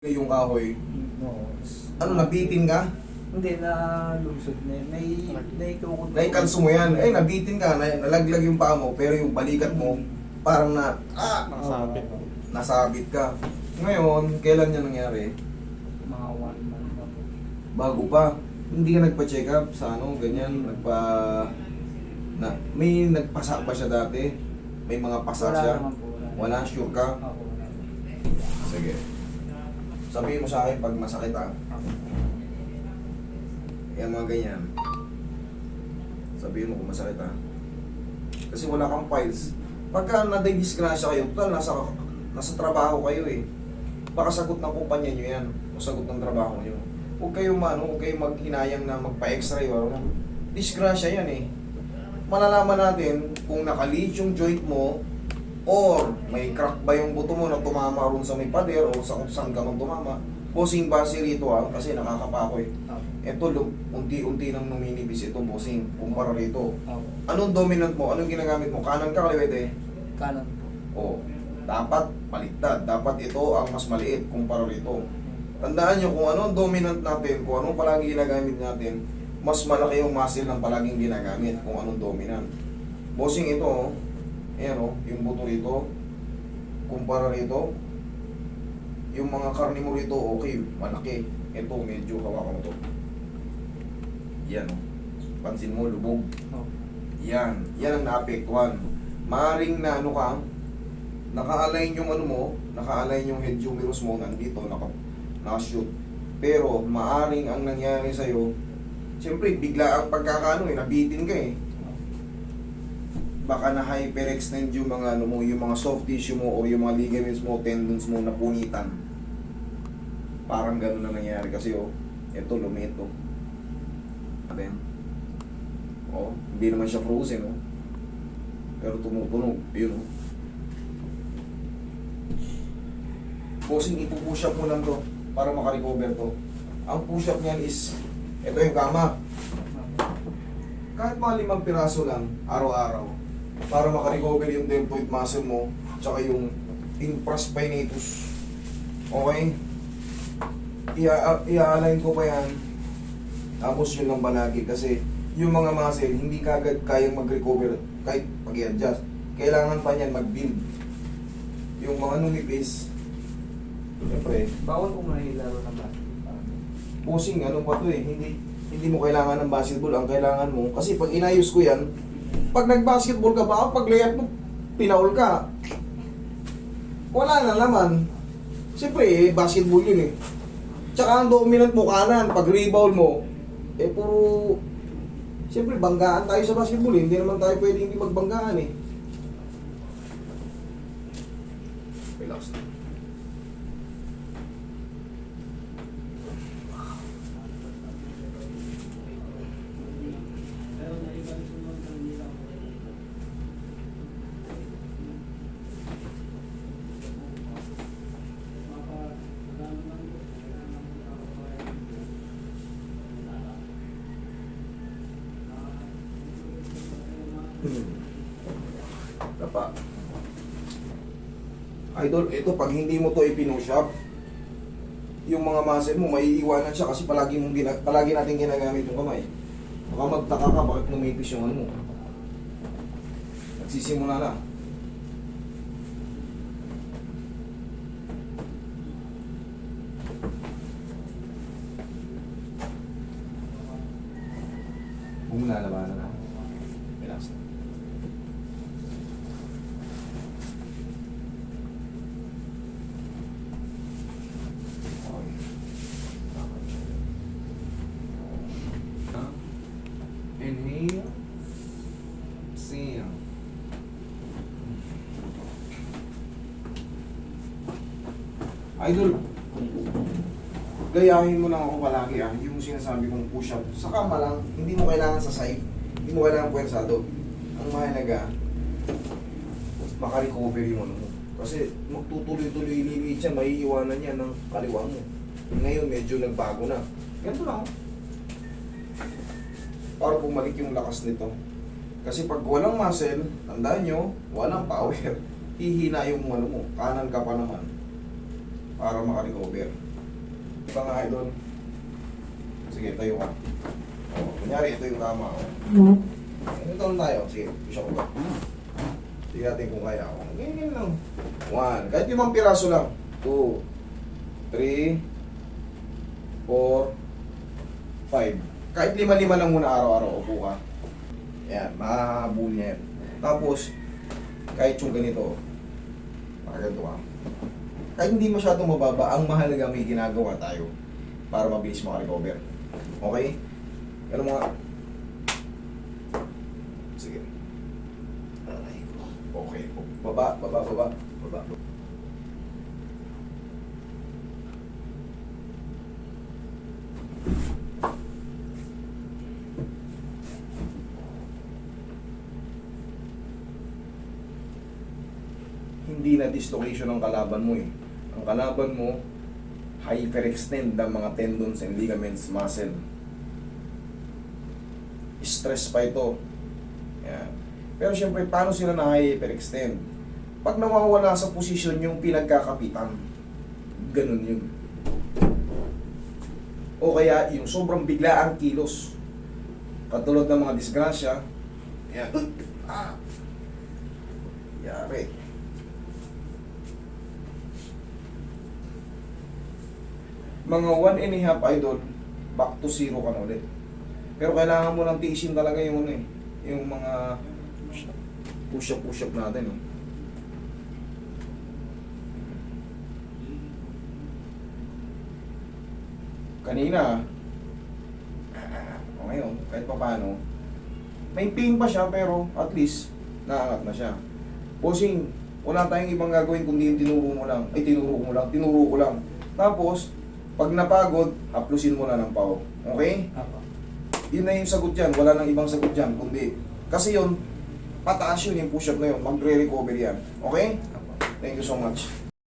Yung kahoy. Oo. Ano, nabitin ka? Hindi, nalusot na yun. Naitukod. Naikalso mo yan. Eh, nabitin ka, nalaglag yung paa mo, pero yung balikat mo, parang Nakasabit. nasabit ka. Ngayon, kailan yan nangyari? Mga 1 month na po. Bago pa. Hindi ka nagpa-check up sa ano, ganyan, may nagpasa ba siya dati? May mga pasa Wala siya? naman po. Wala, sure ka? Ako, wala. Sige. Sabihin mo sa akin pag masakit ha. Yan mga ganyan. Sabihin mo kung masakit ha. Kasi wala kang files. Pagka nadidisgrasya kayo, total nasa trabaho kayo eh. Baka sagot ng kumpanya nyo yan. O sagot ng trabaho nyo. Huwag kayong maghinayang na magpa-x-ray o ano. Disgrasya yan eh. Malalaman natin kung naka-lead yung joint mo or may crack ba yung buto mo na tumama ron sa may pader o sa kung saan ka man tumama. Bossing, base rito ha, kasi nakakapako eh. Ito, unti-unti nang numinibis ito, bossing, kumpara rito. Anong dominant mo? Anong ginagamit mo? Kanan ka, kaliwete eh? Kanan po. O, dapat baliktad. Dapat ito ang mas maliit kumpara rito. Tandaan nyo kung ano ang dominant natin, kung anong palagi ginagamit natin, mas malaki yung muscle ng palaging ginagamit kung anong dominant. Bossing ito, oh. Ayan o, yung buto rito, kumpara rito, yung mga karne mo rito, okay, malaki. Ito, medyo hawakan mo to. Yan o, pansin mo, lubog. Yan ang naapektuhan. Maaring na ano ka, naka-align yung ano mo, naka-align yung head humerus mo, nandito, naka-shoot. Pero, maaring ang nangyari sa'yo, siyempre, bigla ang pagkakaano eh, nabitin ka eh. Baka na hyperextend yung mga ano mo, yung mga soft tissue mo o yung mga ligaments mo, tendons mo na punitan. Parang gano'n na nangyayari kasi oh. Ito lumit oh. Atin. Oh, hindi naman siya frozen oh. Pero tumutunog, yun oh. Bossing, ipupush up mo lang to para makarecover to. Ang push up niyan is, ito yung kama. Kahit mga 5 piraso lang, araw-araw. Para makarecover yung deltoid muscle mo tsaka yung infraspinatus. Okay? I-align ko pa yan. Tapos yun lang banagi kasi yung mga muscle hindi kagad kayang mag-recover kahit pag i-adjust. Kailangan pa niyan mag-build. Yung mga numipis, siyempre, Bawal po mahilaro ng basketball. bossing, ano pa to eh, hindi mo kailangan ng basketball, ang kailangan mo, kasi pag inayos ko yan, pag nag-basketball ka ba, pag layup mo, pinaul ka. Wala na naman. Siyempre eh, basketball yun eh. Tsaka ang dominant mo kanan, pag rebound mo, eh puro, siyempre banggaan tayo sa basketball eh. Hindi naman tayo pwede hindi magbanggaan eh. Relax na. Tapa. Idol, ito pag hindi mo to ipinush up, yung mga muscle mo maiiwanan siya kasi palagi natin ginagamit yung kamay. Baka magtaka ka bakit numipis yung ano mo. Nagsisimula na. Kung lalabanan na. Relax na. Inhale. Exhale. Idol, gayahin mo lang ako palagi yung sinasabi kong push up. Sa kama lang, hindi mo kailangan sa side. Hindi mo kailangan puwersado. Ang mahalaga, makarecover yung ano mo. Kasi magtutuloy-tuloy liliit siya, maiiwanan yan ng kaliwa mo. Ngayon medyo nagbago na. Ganito lang. Para bumalik yung lakas nito. Kasi pag walang muscle, tandaan nyo, walang power. Hihina yung ano mo, kanan ka pa naman. Para makarecover. Iba nga idol. Sige, tayo ka. O, kunyari, ito yung kama. O. Ito lang tayo. Sige, push ako ba? Sige natin kung kaya ako. Ganyan lang. 1. Kahit 5 piraso lang. 2, 3, 4, 5. Kahit 5 lang muna araw-araw. Upo ka. Yan, mahahabol niya yan. Tapos, kahit yung ganito, makaganto ka. Kahit hindi masyadong mababa, ang mahalaga may ginagawa tayo para mabilis makarecover. Okay? Ganun mo nga. Sige. Aray ko. Okay. Baba, baba, baba, baba. Hindi na dislocation ang kalaban mo eh. Ang kalaban mo, hyperextend ang mga tendons and ligaments, muscle. Stress pa ito. Yan. Pero syempre, paano sila na-hyperextend? Pag nawawala sa posisyon yung pinagkakapitan, ganun yun. O kaya yung sobrang biglaang kilos. Katulad ng mga disgrasya, yan. Yari. Mga 1.5 idol, back to 0 ka na ulit. Pero kailangan mo lang tiisin talaga yung ano eh, yung mga push-up natin eh. Kanina, o ngayon, kahit pa paano, may pain pa siya pero at least naangat na siya. Bossing, wala tayong ibang gagawin kundi yung tinuro ko lang. Tapos, pag napagod, haplusin mo na ng pao. Okay? Apo. Yun na yung sagot dyan. Wala nang ibang sagot dyan. Kundi, kasi yun, pataas yun yung push-up na yun. Magre-recover yan. Okay? Apo. Thank you so much.